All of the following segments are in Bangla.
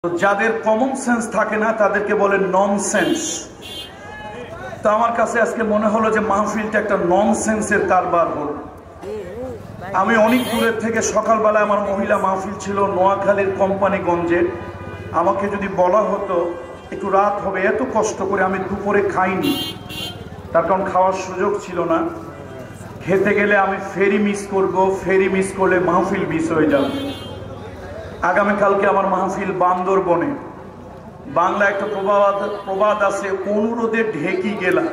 যাদের কমন সেন্স থাকে না তাদেরকে বলে ননসেন্স। তো আমার কাছে আজকে মনে হলো যে মাহফিলটা একটা ননসেন্সের কারবার হল। আমি অনেক দূরের থেকে সকালবেলা আমার মহিলা মাহফিল ছিল নোয়াখালীর কোম্পানিগঞ্জে। আমাকে যদি বলা হতো একটু রাত হবে, এত কষ্ট করে আমি দুপুরে খাইনি, তার কারণ খাওয়ার সুযোগ ছিল না। খেতে গেলে আমি ফেরি মিস করব, ফেরি মিস করলে মাহফিল মিস হয়ে যাবে। আগামীকালকে আমার মাহফিল বান্দরবনে। বাংলা একটা প্রবাদ আছে, অনুরোধে ঢেকি গেলা।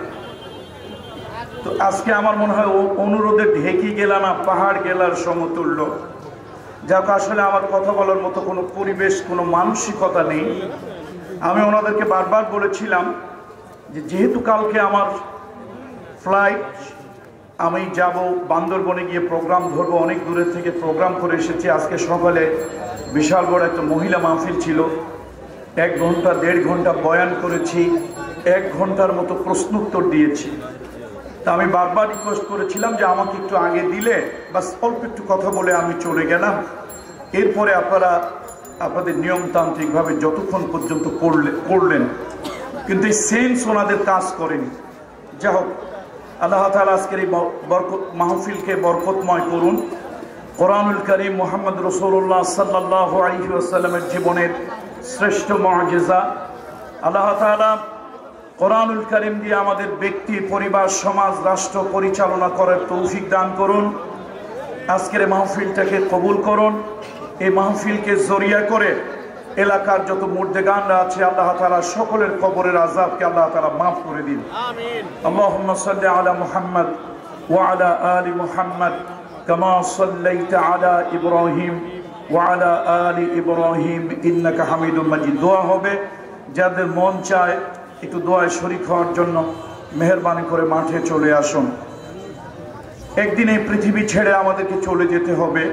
তো আজকে আমার মনে হয় অনুরোধে ঢেকি গেলা না, পাহাড় গেলার সমতুল্য। যাক, আসলে আমার কথা বলার মতো কোনো পরিবেশ, কোনো মানসিকতা নেই। আমি ওনাদেরকে বারবার বলেছিলাম যে যেহেতু কালকে আমার ফ্লাইট, আমি যাব বান্দরবনে গিয়ে প্রোগ্রাম ধরবো। অনেক দূরের থেকে প্রোগ্রাম করে এসেছি। আজকে সকালে বিশাল বড় একটা মহিলা মাহফিল ছিল, 1 ঘন্টা 1.5 ঘন্টা বয়ান করেছি, 1 ঘন্টার মতো প্রশ্নোত্তর দিয়েছি। তা আমি বারবার রিকোয়েস্ট করেছিলাম যে আমাকে একটু আগে দিলে বাস অল্প একটু কথা বলে আমি চলে গেলাম, এরপরে আপনারা আপনাদের নিয়মতান্ত্রিকভাবে যতক্ষণ পর্যন্ত করলেন। কিন্তু এই সেন্স ওনাদের কাজ করেনি। যা হোক, আল্লাহ তাআলা আজকের এই মাহফিলকে বরকতময় করুন। কোরআনুল কারীম মুহাম্মদ রাসূলুল্লাহ সাল্লাল্লাহু আলাইহি ওয়াসাল্লামের জীবনের শ্রেষ্ঠ মুআজিজা। আল্লাহ তাআলা কোরআনুল কারীম দিয়ে আমাদের ব্যক্তি, পরিবার, সমাজ, রাষ্ট্র পরিচালনা করার তৌফিক দান করুন। আজকের এই মাহফিলটাকে কবুল করুন। এই মাহফিলকে জরিয়া করে এলাকার যত মুর্দেগানরা আছে আল্লাহ তাআলা সকলের কবরের আযাবকে আল্লাহ তাআলা মাফ করে দিন। আমিন। আল্লাহুম্মা সাল্লি আলা মুহাম্মদ ওয়া আলা আলি মুহাম্মদ কামা সাল্লাইতা আলা ইব্রাহিম ওয়া আলা আলি ইব্রাহিম ইন্নাকা হামিদুম মাজিদ। দোয়া হবে, যাদের মন চায় একটু দোয়ায় শরীক হওয়ার জন্য মেহেরবানি করে মাঠে চলে আসুন। একদিন এই পৃথিবী ছেড়ে আমাদেরকে চলে যেতে হবে।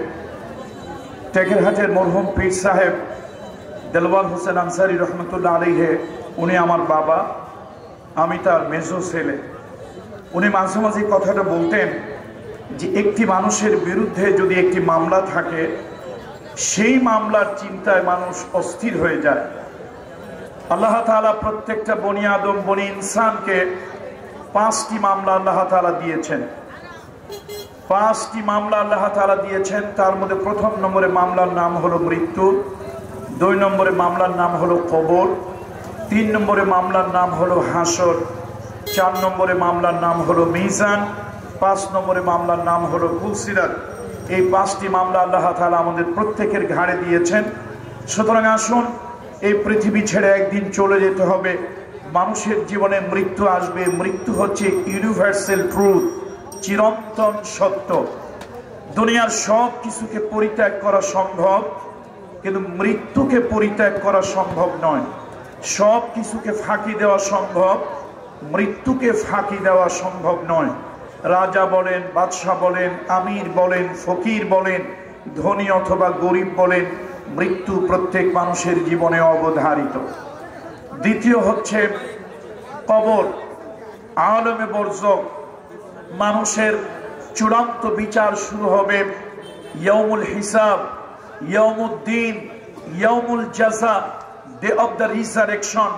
টেকেরহাটের মরহুম পীর সাহেব দেলওয়ার হোসেন আনসারী রহমতুল্লাহ আলাইহি, উনি আমার বাবা, আমি তার মেজো ছেলে। উনি মাঝে মাঝে কথাটা বলতেন যে একটি মানুষের বিরুদ্ধে যদি একটি মামলা থাকে, সেই মামলার চিন্তায় মানুষ অস্থির হয়ে যায়। আল্লাহ তাআলা প্রত্যেকটা বনি আদম, বনি ইনসানকে 5টি মামলা আল্লাহ তাআলা দিয়েছেন। 5টি মামলা আল্লাহ তাআলা দিয়েছেন। তার মধ্যে 1 নম্বরে মামলার নাম হলো মৃত্যু, 2 নম্বরে মামলার নাম হলো কবর, 3 নম্বরে মামলার নাম হলো হাসর, 4 নম্বরে মামলার নাম হলো মিজান, 5 নম্বরে মামলার নাম হলো ফুলসিরাত। এই 5টি মামলা আল্লাহ তাআলা আমাদের প্রত্যেকের ঘাড়ে দিয়েছেন। সুতরাং আসুন, এই পৃথিবী ছেড়ে একদিন চলে যেতে হবে। মানুষের জীবনে মৃত্যু আসবে। মৃত্যু হচ্ছে ইউনিভার্সাল ট্রুথ, চিরন্তন সত্য। দুনিয়ার সব কিছুকে পরিত্যাগ করা সম্ভব, কিন্তু মৃত্যুকে পরিত্যাগ করা সম্ভব নয়। সব কিছুকে ফাঁকি দেওয়া সম্ভব, মৃত্যুকে ফাঁকি দেওয়া সম্ভব নয়। রাজা বলেন, বাদশাহ বলেন, আমির বলেন, ফকির বলেন, ধনী অথবা গরিব বলেন, মৃত্যু প্রত্যেক মানুষের জীবনে অবধারিত। দ্বিতীয় হচ্ছে কবর, আলমে বরজখ। মানুষের চূড়ান্ত বিচার শুরু হবে। ইয়াউমুল হিসাব, ইয়াউমুদ্দিন, ইয়াউমুল জাযা, ডে অফ দ্য রিসারেকশন,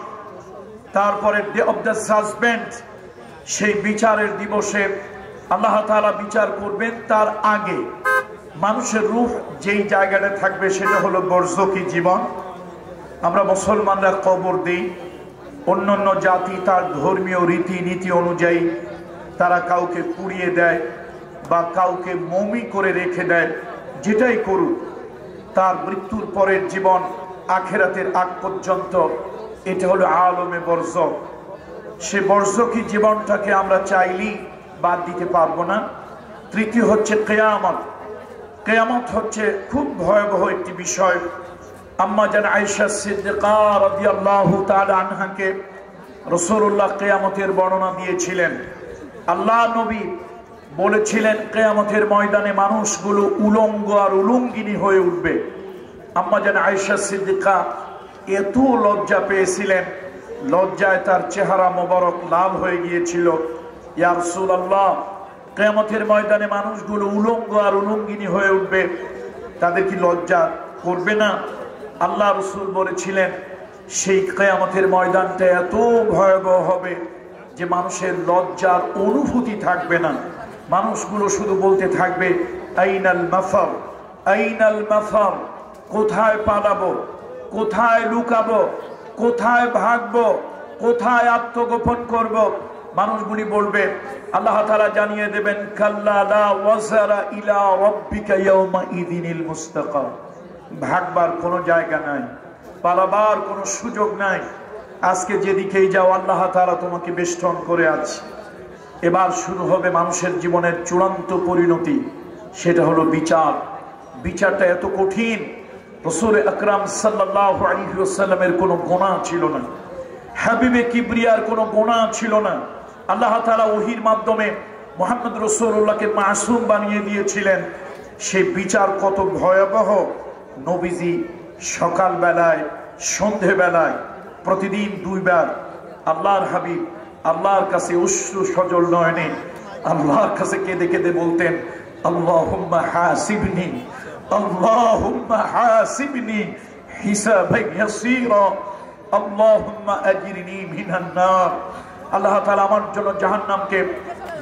তারপরে ডে অফ দ্য জাজমেন্ট। সেই বিচারের দিবসে আল্লাহ তাআলা বিচার করবেন। তার আগে মানুষের রূহ যেই জায়গাটা থাকবে সেটা হলো বরজখী জীবন। আমরা মুসলমানরা কবর দিই। অন্যান্য জাতি তার ধর্মীয় রীতিনীতি অনুযায়ী তারা কাউকে পুড়িয়ে দেয় বা কাউকে মমি করে রেখে দেয়। যেটাই করুক, তার মৃত্যুর পরের জীবন, আখেরাতের আগ পর্যন্ত, এটা হলো আলমে বরজখ। সে বরজখী জীবনটাকে আমরা চাইলেই বাদ দিতে পারবো না। তৃতীয় হচ্ছে কিয়ামত। কিয়ামত হচ্ছে খুব ভয়াবহ একটি বিষয়। আম্মা জান আয়েশা সিদ্দিকা রাদিয়াল্লাহু তাআলা আনহাকে রাসূলুল্লাহ কিয়ামতের বর্ণনা দিয়েছিলেন। আল্লাহ নবী বলেছিলেন কিয়ামতের ময়দানে মানুষগুলো উলঙ্গ আর উলঙ্গিনী হয়ে উঠবে। আম্মা জান আয়েশা সিদ্দিকা এত লজ্জা পেয়েছিলেন, লজ্জায় তার চেহারা মোবারক লাল হয়ে গিয়েছিল। ইয়া রাসূলুল্লাহ, কিয়ামতের ময়দানে মানুষগুলো উলঙ্গ আর উলঙ্গিনী হয়ে উঠবে, তাদের কি লজ্জা করবে না? আল্লাহ রাসূল বলেছিলেন সেই কিয়ামতের ময়দানটা এত ভয়াবহ হবে যে মানুষের লজ্জার অনুভূতি থাকবে না। মানুষগুলো শুধু বলতে থাকবে আইনাল মাফার, আইনাল মাফার, কোথায় পালাবো, কোথায় লুকাবো, কোথায় ভাগবো, কোথায় আত্মগোপন করব। মানুষগুলি বলবে, আল্লাহ তাআলা জানিয়ে দেবেন কাল্লা লা ওয়াজারা ইলা রাব্বিকা ইয়াওমা ইযিনিল মুস্তাকার, ভাগবার কোনো জায়গা নাই, পালাবার কোনো সুযোগ নাই। আজকে যেদিকেই যাও আল্লাহ তাআলা তোমাকে বেষ্টন করে আছে। এবার শুরু হবে মানুষের জীবনের চূড়ান্ত পরিণতি, সেটা হলো বিচার। বিচারটা এত কঠিন, রাসূল আকরাম সাল্লাল্লাহু আলাইহি ওয়াসাল্লামের কোনো গুনাহ ছিল না, হাবিবে কিবরিয়ার কোনো গুনাহ ছিল না। আল্লাহ তাআলা ওহীর মাধ্যমে মুহাম্মদ রাসূলুল্লাহকে মাসুম বানিয়ে দিয়েছিলেন। সেই বিচার কত ভয়াবহ। নবীজি সকাল বেলায়, সন্ধে বেলায়, প্রতিদিন 2 বার আল্লাহর হাবিব আল্লাহর কাছে অশ্রু সজল নয়নে আল্লাহর কাছে কেঁদে কেঁদে বলতেন, আল্লাহুম্মা হাসিবনি, আল্লাহুম্মা হাসিবনি হিসাবান ইয়াসীরা, আল্লাহুম্মা আজরিনি মিনান নার। আল্লাহ তাআলা আমার জন্য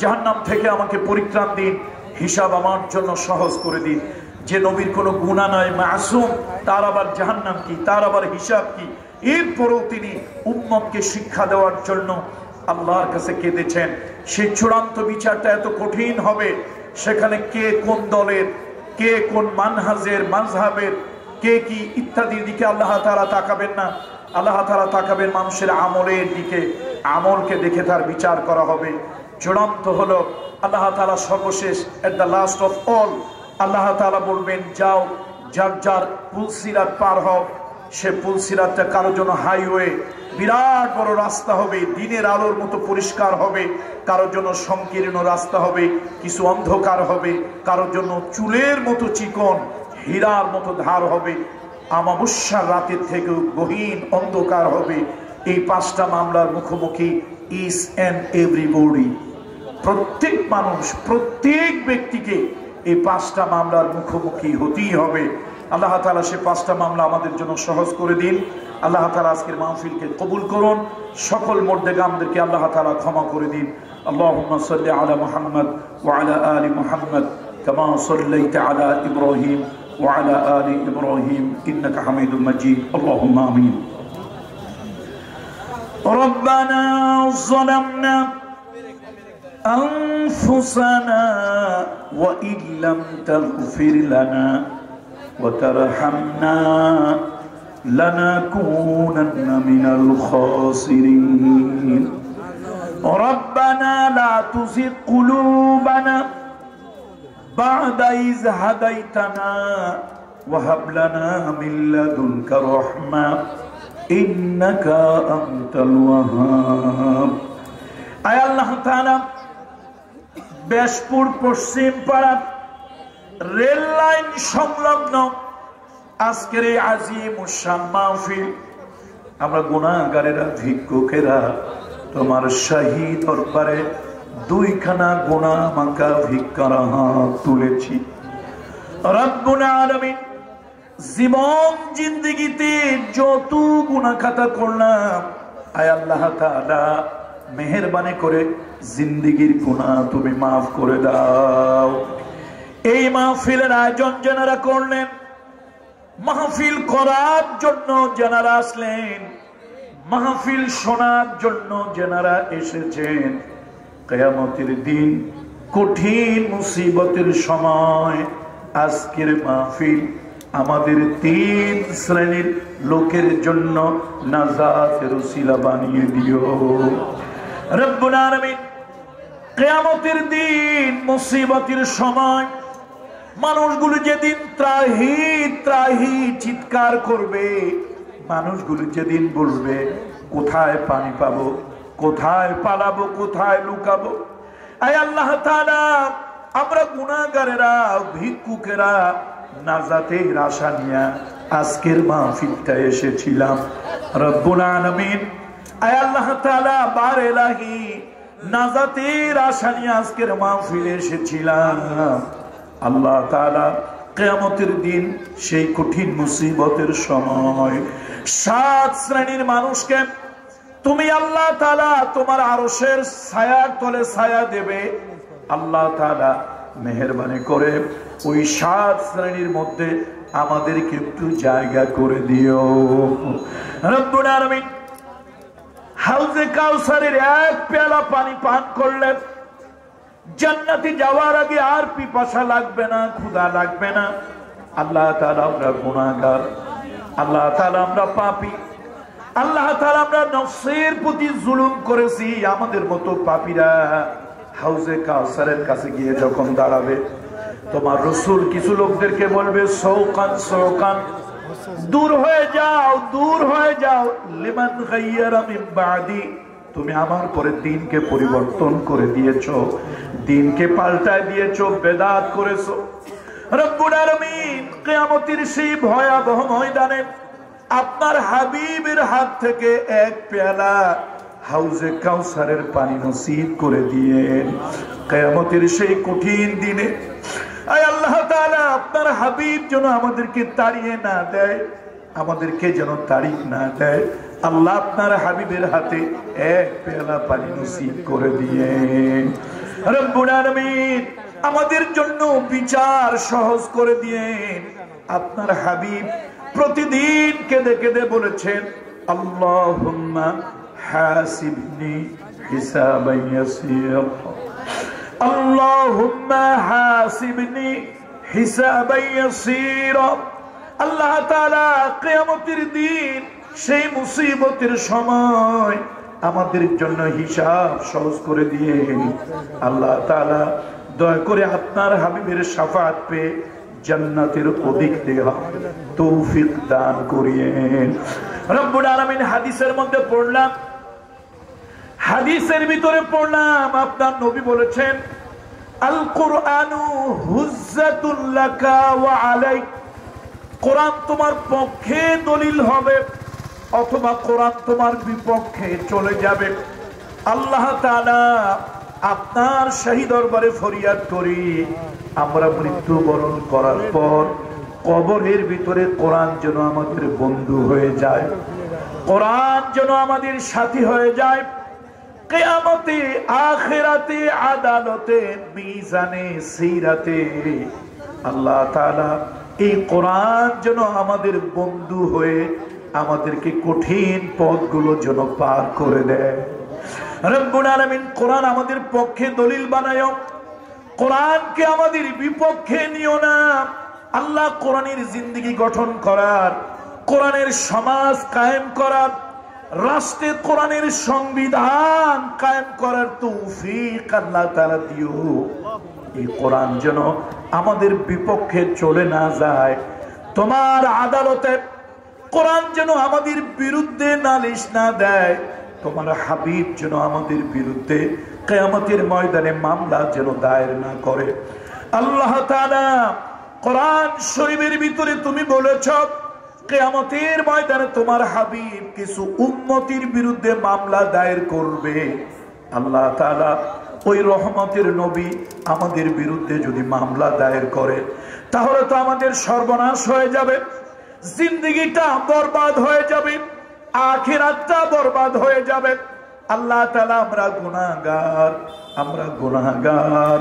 জাহান্নাম থেকে আমাকে পরিত্রাণ দিন, হিসাব আমার জন্য সহজ করে দিন। যে নবীর কোনো গুনাহ নাই, মাসুম, তার আবার জাহান্নাম কি, তার আবার হিসাব কি? এরপরেও তিনি উম্মতকে শিক্ষা দেওয়ার জন্য আল্লাহর কাছে কেঁদেছেন। সেই চূড়ান্ত বিচারটা এত কঠিন হবে, সেখানে কে কোন দলের, কে কোন মানহাজের, মাযহাবের, কে কি ইত্যাদির দিকে আল্লাহ তাআলা তাকাবেন না। আল্লাহ তাআলা তাকাবেন মানুষের আমলের দিকে, আমলকে দেখে তার বিচার করা হবে। চূড়ান্ত হলো আল্লাহ তাআলা সর্বশেষ, at the last of all, আল্লাহ তাআলা বলবেন যাও, যার যার পুলসিরাত পার হও। সে পুলসিরাতটা কারো জন্য হাইওয়ে, বিরাট বড় রাস্তা হবে, দিনের আলোর মতো পরিষ্কার হবে, কারোর জন্য সংকীর্ণ রাস্তা হবে, কিছু অন্ধকার হবে, কারোর জন্য চুলের মতো চিকন, হীরার মতো ধার হবে, আমাবস্যার রাতের থেকেও গহীন অন্ধকার হবে। এই 5টা মামলার মুখোমুখি ইচ এন্ড এভরিবডি, প্রত্যেক মানুষ, প্রত্যেক ব্যক্তিকে এই 5টা মামলার মুখোমুখি হতেই হবে। আল্লাহ তাআলা সে 5টা মামলা আমাদের জন্য সহজ করে দিন। আল্লাহ তাআলা আজকের মাহফিলকে কবুল করুন, সকল মুর্দেগামদেরকে আল্লাহ তাআলা ক্ষমা করে দিন। আল্লাহুম্মা সাল্লি আলা মুহাম্মদ ওয়া আলা আলি মুহাম্মদ কামা সাল্লাইতা আলা ইব্রাহিম ওয়া আলা আলি ইব্রাহিম ইন্নাকা হামিদুম মাজিদ। আল্লাহুম্মা আমিন। রব্বানা যালামনা أنفسنا وإن لم تغفر لنا وترحمنا لنكونن من الخاسرين ربنا لا تزغ قلوبنا بعد إذ هديتنا وهب لنا من لدنك رحمة إنك أنت الوهاب। আয় আল্লাহ তাআলা, বেশপুর পশ্চিম পাড়া রেল লাইন সংলগ্ন আজকের এই আজিম উশান মাহফিল, আমরা গুনাহগারেরা, ভিক্ষুকেরা তোমার শাহী দরবারে 2খানা গুনাহ মাখা ভিক্ষার হাত তুলেছি। রব্বুল আলামিন, জীবন জিন্দেগিতে যত গুনাহ খাতা করলাম, আয় আল্লাহ তাআলা মেহেরবানি করে জিন্দেগির গুনাহ তুমি মাফ করে দাও। এই মাহফিলের আয়োজন যারা করলেন, মাহফিল করার জন্য যারা আসলেন, মাহফিল শোনার জন্য যারা এসেছেন, কিয়ামতের দিন কঠিন মুসিবতের সময় আজকের মাহফিল আমাদের 3 শ্রেণীর লোকের জন্য নাজাতের উসিলা বানিয়ে দিও রব্বুল আলামিন। কিয়ামতের দিন মুসিবতের সময় মানুষগুলো যেদিন ত্রাহি ত্রাহি চিৎকার করবে, মানুষগুলো যেদিন বলবে কোথায় পানি পাবো, কোথায় পালাবো, কোথায় লুকাবো। আয় আল্লাহ তাআলা, আমরা গুনাহগারেরা, ভিক্ষুকেরা নাজাতের আশা নিয়ে আজকের মাহফিলটা এসেছিলাম রব্বুল আলামিন। আয় আল্লাহ তাআলা, বার ইলাহি নাজাতের আশা নিয়ে আজকের মাহফিলে এসেছিলাম। আল্লাহ তাআলা কিয়ামতের দিন সেই কঠিন মুসিবতের সময় 7 শ্রেণীর মানুষকে তুমি আল্লাহ তাআলা তোমার আরশের ছায়ার তলে ছায়া দেবে। আল্লাহ তাআলা মেহেরবানি করে ওই 7 শ্রেণীর মধ্যে আমাদেরকে একটু জায়গা করে দিও রব্বুল আলামিন। হাউজে কাউসারের এক পেয়ালা পানি পান করলে জান্নাতে যাওয়ার আগে আর পিপাসা লাগবে না, ক্ষুধা লাগবে না। আল্লাহ তাআলা আমরা গুনাহগার, আল্লাহ তাআলা আমরা পাপী, আল্লাহ তাআলা আমরা নফসের প্রতি জুলুম করেছি। আমাদের মতো পাপীরা হাউজে কাউসারের কাছে গিয়ে যখন দাঁড়াবে, তোমার রাসূল কিছু লোকদেরকে বলবে সৌকান সৌকান, দূর হয়ে যাও, দূর হয়ে যাও। লিমান গায়্যারা মিন বাদি, তুমি আমার পরে দ্বীনকে পরিবর্তন করে দিয়েছো, দ্বীনকে পাল্টায় দিয়েছো, বেদাত করেছো। রব্বুল আলামিন কিয়ামতের সেই ভয়াবহ ময়দানে আপনার হাবিবের হাত থেকে এক পেয়ালা হাউজে কাউসারের পানি নসিব করে দিয়েন। কিয়ামতের সেই কঠিন দিনে আয় আল্লাহ তাআলা আপনার হাবিব যেন আমাদেরকে তাড়িয়ে না দেয়, আমাদেরকে যেন তাড়িয়ে না দেয়। আল্লাহ আপনার হাবিবের হাতে এক পেয়ালা পানি নসিব করে দিয়েন। রব্বুল আলামিন আমাদের জন্য বিচার সহজ করে দিয়েন। আপনার হাবিব প্রতিদিন কেঁদে কেঁদে বলেছেন, আল্লাহুম্মা হাসিবনি হিসাবান ইয়াসীরা, আল্লাহুম্মা হাসিবনি হিসাবান ইয়াসীরা। আল্লাহ তাআলা কিয়ামতের দিন সেই মুসিবতের সময় আমাদের জন্য হিসাব সহজ করে দিয়েন। আল্লাহ তাআলা দয়া করে আপনার হাবিবের শাফাআত পেয়ে জান্নাতের অধিক দেওয়া তৌফিক দান করিয়েন রব্বুল আলামিন। হাদিসের মধ্যে পড়লাম, হাদিসের ভিতরে পড়লাম আপনার নবী বলেছেন, আল কুরআনু হুজ্জাতুল লাকা ওয়া আলাইক। কোরআন তোমার পক্ষে দলিল হবে অথবা কোরআন তোমার বিপক্ষে চলে যাবে। আল্লাহ তাআলা আপনার শাহী দরবারে ফরিয়াদ করি, আমরা মৃত্যুবরণ করার পর কবরের ভিতরে কোরআন যেন আমাদের বন্ধু হয়ে যায়, কোরআন যেন আমাদের সাথী হয়ে যায়। কিয়ামতে, আখিরাতে, আদালতে, মিজানে, সিরাতে আল্লাহ তাআলা এই কোরআন যেন আমাদের বন্ধু হয়ে আমাদেরকে কঠিন পথগুলো যেন পার করে দেয়। রব্বুল আলামিন কোরআন আমাদের পক্ষে দলিল বানায়, কোরআনকে আমাদের বিপক্ষে নিও না। আল্লাহ কোরআনের জিন্দেগি গঠন করার, কোরআনের সমাজ কায়েম করার, রাষ্ট্রে কোরআনের সংবিধান কায়েম করার তৌফিক আল্লাহ তাআলা দিও। এই কোরআন যেন আমাদের বিপক্ষে চলে না যায়। তোমার আদালতে কোরআন যেন আমাদের বিরুদ্ধে নালিশ না দেয়। তোমার হাবিব যেন আমাদের বিরুদ্ধে কিয়ামতের ময়দানে মামলা যেন দায়ের না করে। আল্লাহ তাআলা কোরআন শরীফের ভিতরে তুমি বলেছ, কিয়ামতের ময়দানে তোমার হাবিব কিছু উম্মতির বিরুদ্ধে মামলা দায়ের করবে। আল্লাহ তাআলা ওই রহমতের নবী আমাদের বিরুদ্ধে যদি মামলা দায়ের করে, তাহলে তো আমাদের সর্বনাশ হয়ে যাবে, জিন্দেগিটা বরবাদ হয়ে যাবে, আখিরাতটা বরবাদ হয়ে যাবে। আল্লাহ তাআলা আমরা গুনাহগার, আমরা গুনাহগার,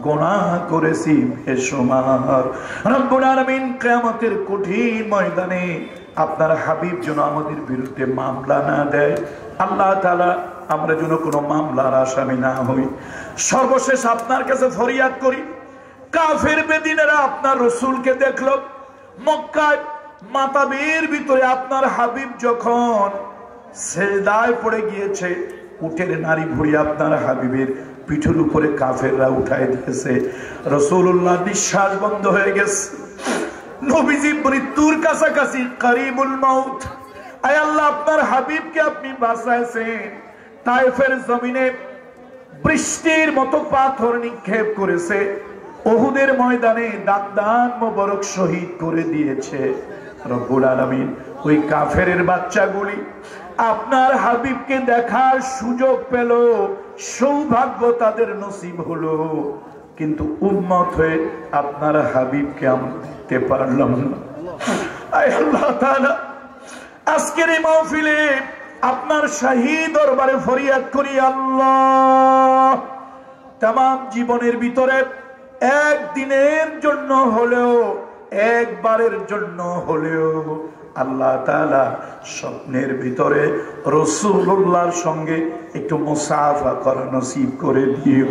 গুনাহ করেছি বেশুমার। রব্বুল আলামিন কিয়ামতের কঠিন ময়দানে আপনার হাবিব যেন আমাদের বিরুদ্ধে মামলা না দেয়। আল্লাহ তাআলা আমরা যেন কোনো মামলার আসামি না হই। সর্বশেষ আপনার কাছে ফরিয়াদ করি, কাফের বেদিনেরা আপনার রাসূলকে দেখলো মক্কায় মাতাবের ভিতরে, আপনার হাবিব যখন সেজদায় পড়ে গিয়েছে, উটের নারী ভুঁড়ি আপনার হাবিবের পিঠের উপরে কাফেররা উঠায় দিয়েছে। রাসূলুল্লাহ নিঃশ্বাস বন্ধ হয়ে গেছে, নবীজি মৃত্যুর কাছাকাছি, করিবুল মাউত। আয় আল্লাহ, আপনার হাবিবকে আপনি বাঁচাইছেন। তায়েফের জমিনে বৃষ্টির মতো পাথর নিক্ষেপ করেছে, উহুদের ময়দানে দান মোবারক শহীদ করে দিয়েছে। রব্বুল আলামিন ওই কাফেরের বাচ্চাগুলি আপনার হাবিবকে দেখার সুযোগ পেল, সৌভাগ্য তাদের নসিব হলো। কিন্তু উম্মত হয়ে আপনার হাবিবকে আমরা দেখতে পারলাম না। আয় আল্লাহ তাআলা, আজকের এই মাহফিলে আপনার শাহী দরবারে ফরিয়াদ করি, আল্লাহ তামাম জীবনের ভিতরে একদিনের জন্য হলেও, একবারের জন্য হলেও আল্লাহ তাআলা স্বপ্নের ভিতরে রাসূলুল্লাহর সঙ্গে একটু মুসাফা করা নসিব করে দিও।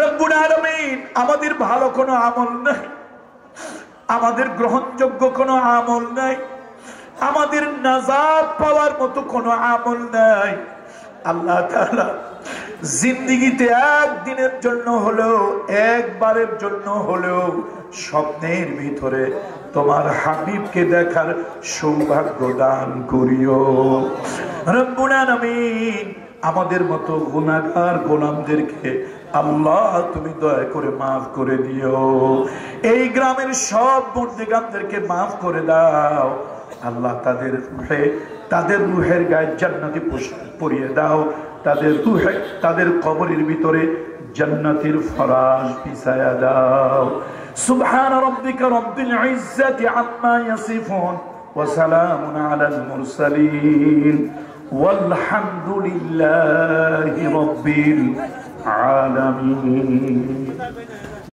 রব্বুল আলামিন, আমাদের ভালো কোনো আমল নাই, আমাদের গ্রহণযোগ্য কোনো আমল নাই, আমাদের নাজাত পাওয়ার মতো কোনো আমল নাই। আল্লাহ তাআলা জিন্দেগিতে একদিনের জন্য হলেও, একবারের জন্য হলেও স্বপ্নের ভিতরে তোমার হাবিবকে দেখার সৌভাগ্য দান করিও রব্বুল আলামিন। আমাদের মতো গুনাহগার গোলামদেরকে আল্লাহ তুমি দয়া করে মাফ করে দিও। এই গ্রামের সব মুর্দিগানদেরকে মাফ করে দাও আল্লাহ। তাদের রুহের গায়ে জান্নাতি পোশাক পরিয়ে দাও, তাদের কবরের ভিতরে জান্নাতের ফরাশ বিছায়া দাও। সুবহান রাব্বিকা রাব্বিল ইজ্জাতি আম্মা ইয়াসিফুন ওয়া সালামুন আলাল মুরসালিন ওয়ালহামদুলিল্লাহি রাব্বিল আলামিন।